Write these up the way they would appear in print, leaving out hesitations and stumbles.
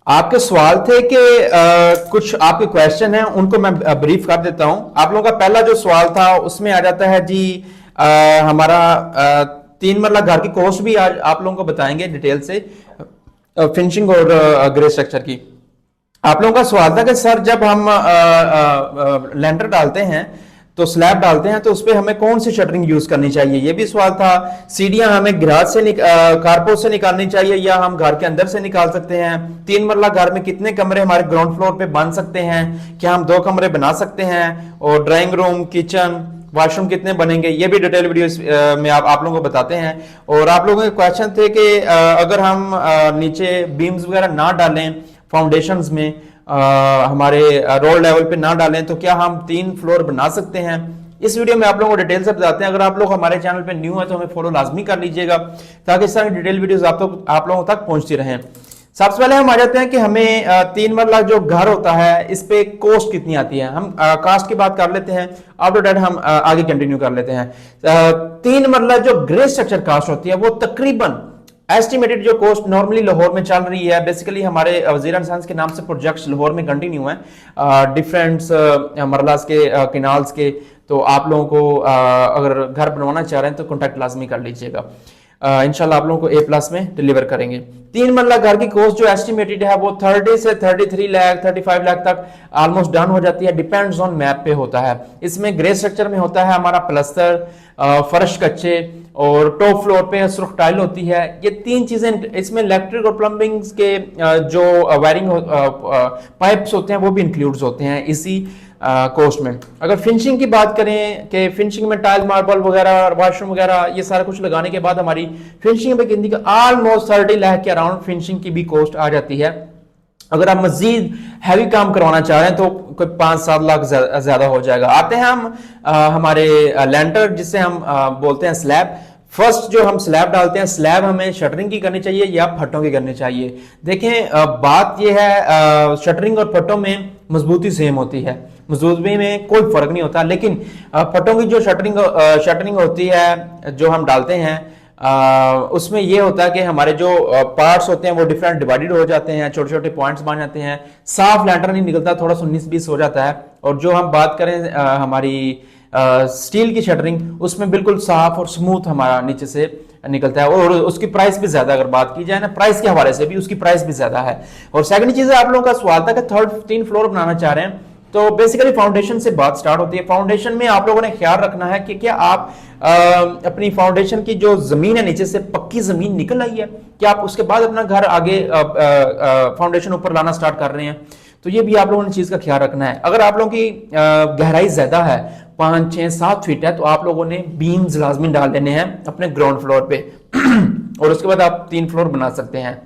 आपके सवाल थे कि कुछ आपके क्वेश्चन हैं, उनको मैं ब्रीफ कर देता हूं। आप लोगों का पहला जो सवाल था उसमें आ जाता है जी, हमारा 3 मरला घर की कॉस्ट भी आज आप लोगों को बताएंगे डिटेल से, फिनिशिंग और ग्रे स्ट्रक्चर की। आप लोगों का सवाल था कि सर जब हम लेंटर डालते हैं तो स्लैब डालते हैं तो उस पर हमें कौन सी शटरिंग यूज करनी चाहिए, ये भी सवाल था। सीढ़ियां हमें गैराज से कारपोर्ट से निकालनी चाहिए या हम घर के अंदर से निकाल सकते हैं? 3 मरला घर में कितने कमरे हमारे ग्राउंड फ्लोर पे बन सकते हैं? क्या हम 2 कमरे बना सकते हैं? और ड्राइंग रूम, किचन, वॉशरूम कितने बनेंगे, ये भी डिटेल वीडियो में आप लोगों को बताते हैं। और आप लोगों के क्वेश्चन थे कि अगर हम नीचे बीम्स वगैरह ना डालें, फाउंडेशंस में हमारे रोड लेवल पे ना डालें, तो क्या हम 3 फ्लोर बना सकते हैं? इस वीडियो में आप लोगों को डिटेल से बताते हैं। अगर आप लोग हमारे चैनल पे न्यू है तो हमें फॉलो लाजमी कर लीजिएगा ताकि इस तरह की डिटेल वीडियोस आप लोगों तक पहुंचती रहें। सबसे पहले हम आ जाते हैं कि हमें 3 मरला जो घर होता है इस पे कॉस्ट कितनी आती है। हम कास्ट की बात कर लेते हैं, आफ्टर दैट हम आगे कंटिन्यू कर लेते हैं। 3 मरला जो ग्रे स्ट्रक्चर कास्ट होती है वो तकरीबन एस्टिमेटेड जो कॉस्ट नॉर्मली लाहौर में चल रही है, बेसिकली हमारे वज़ीर साइंस के नाम से प्रोजेक्ट्स लाहौर में कंटिन्यू है डिफरेंट मरलास के किनाल्स के। तो आप लोगों को अगर घर बनवाना चाह रहे हैं तो कॉन्टैक्ट लाजमी कर लीजिएगा, इंशाल्लाह आप लोगों को A+ में डिलीवर करेंगे। 3 मरला घर की कॉस्ट जो एस्टिमेटेड है वो 30 से 33 लाख 35 लाख तक ऑलमोस्ट डन हो जाती है, डिपेंड्स ऑन मैप पे होता है। इसमें ग्रे स्ट्रक्चर में होता है हमारा प्लस्तर, फर्श कच्चे और टॉप फ्लोर पे सुर्ख टाइल होती है। ये 3 चीजें इसमें इलेक्ट्रिक और प्लम्बिंग के जो वायरिंग पाइप्स होते हैं वो भी इंक्लूड्स होते हैं इसी कॉस्ट में। अगर फिनिशिंग की बात करें कि फिनिशिंग में टाइल, मार्बल वगैरह, वॉशरूम वगैरह ये सारा कुछ लगाने के बाद हमारी फिनिशिंग में गिनती का ऑलमोस्ट 30 लाख के अराउंड फिनिशिंग की भी कॉस्ट आ जाती है। अगर आप मजीद हैवी काम करवाना चाह रहे हैं तो कोई 5-7 लाख ज्यादा हो जाएगा। आते हैं हम हमारे लेंटर जिसे हम बोलते हैं स्लैब। फर्स्ट जो हम स्लैब डालते हैं, स्लैब हमें शटरिंग की करनी चाहिए या फटों की करनी चाहिए? देखें, बात यह है शटरिंग और फटों में मजबूती सेम होती है, मजबूती में कोई फर्क नहीं होता। लेकिन फटों की जो शटरिंग होती है जो हम डालते हैं उसमें यह होता है कि हमारे जो पार्ट्स होते हैं वो डिफरेंट डिवाइडेड हो जाते हैं, छोटे छोटे पॉइंट्स बन जाते हैं, साफ लेंटर नहीं निकलता, थोड़ा 19-20 हो जाता है। और जो हम बात करें हमारी स्टील की शटरिंग, उसमें बिल्कुल साफ और स्मूथ हमारा नीचे से निकलता है और उसकी प्राइस भी ज्यादा, अगर बात की जाए ना प्राइस के हवाले से भी उसकी प्राइस भी ज्यादा है। और सेकंड चीज है, आप लोगों का सवाल था कि 3 फ्लोर बनाना चाह रहे हैं तो बेसिकली फाउंडेशन से बात स्टार्ट होती है। फाउंडेशन में आप लोगों ने ख्याल रखना है कि क्या आप अपनी फाउंडेशन की जो जमीन है नीचे से पक्की जमीन निकल आई है, क्या आप उसके बाद अपना घर आगे फाउंडेशन ऊपर लाना स्टार्ट कर रहे हैं? तो ये भी आप लोगों ने चीज का ख्याल रखना है। अगर आप लोगों की गहराई ज्यादा है, 5-6-7 फीट है, तो आप लोगों ने बीम्स लाजमी डाल लेने हैं अपने ग्राउंड फ्लोर पे और उसके बाद आप 3 फ्लोर बना सकते हैं।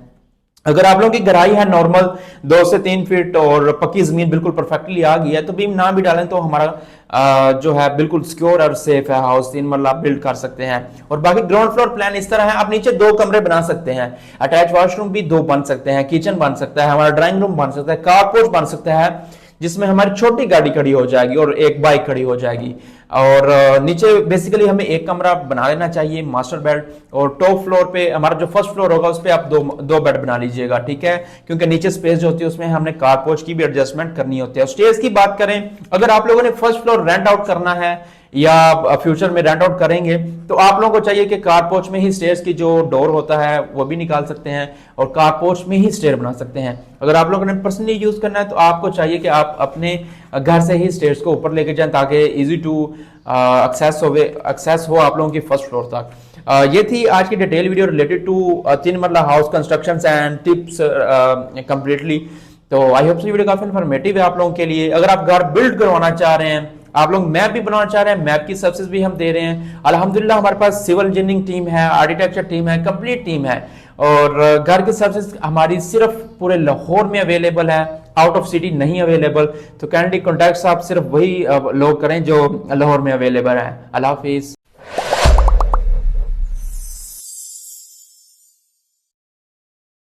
अगर आप लोगों की गहराई है नॉर्मल 2 से 3 फीट और पक्की जमीन बिल्कुल परफेक्टली आ गई है तो बीम ना भी डालें तो हमारा जो है बिल्कुल सिक्योर और सेफ है हाउस, 3 मरला आप बिल्ड कर सकते हैं। और बाकी ग्राउंड फ्लोर प्लान इस तरह है, आप नीचे 2 कमरे बना सकते हैं, अटैच वॉशरूम भी 2 बन सकते हैं, किचन बन सकता है, हमारा ड्राइंग रूम बन सकता है, कारपोर्ट बन सकता है जिसमें हमारी छोटी गाड़ी खड़ी हो जाएगी और एक बाइक खड़ी हो जाएगी। और नीचे बेसिकली हमें 1 कमरा बना लेना चाहिए मास्टर बेड, और टॉप फ्लोर पे हमारा जो फर्स्ट फ्लोर होगा उस पर आप दो बेड बना लीजिएगा, ठीक है? क्योंकि नीचे स्पेस जो होती है उसमें हमने कारपोर्च की भी एडजस्टमेंट करनी होती है। स्टेयर्स की बात करें, अगर आप लोगों ने फर्स्ट फ्लोर रेंट आउट करना है या फ्यूचर में रेंट आउट करेंगे तो आप लोगों को चाहिए कि कारपोर्च में ही स्टेयर्स की जो डोर होता है वो भी निकाल सकते हैं और कारपोर्च में ही स्टेयर बना सकते हैं। अगर आप लोगों ने पर्सनली यूज करना है तो आपको चाहिए कि आप अपने घर से ही स्टेयर्स को ऊपर लेके जाएं ताकि इजी टू एक्सेस हो आप लोगों की फर्स्ट फ्लोर तक। ये थी आज की डिटेल वीडियो रिलेटेड टू 3 मरला house construction and tips completely. तो आई होप वीडियो काफी इन्फॉर्मेटिव है आप लोगों के लिए। अगर आप घर बिल्ड करवाना चाह रहे हैं, आप लोग मैप भी बनाना चाह रहे हैं, मैप की सर्विसेज भी हम दे रहे हैं। अल्हम्दुलिल्लाह हमारे पास सिविल इंजीनियरिंग टीम है, आर्किटेक्चर टीम है, कंप्लीट टीम है और घर की सर्विसेज हमारी सिर्फ पूरे लाहौर में अवेलेबल है, आउट ऑफ सिटी नहीं अवेलेबल। तो काइंडली कॉन्टैक्ट आप सिर्फ वही लोग करें जो लाहौर में अवेलेबल है। अल्लाह हाफिज।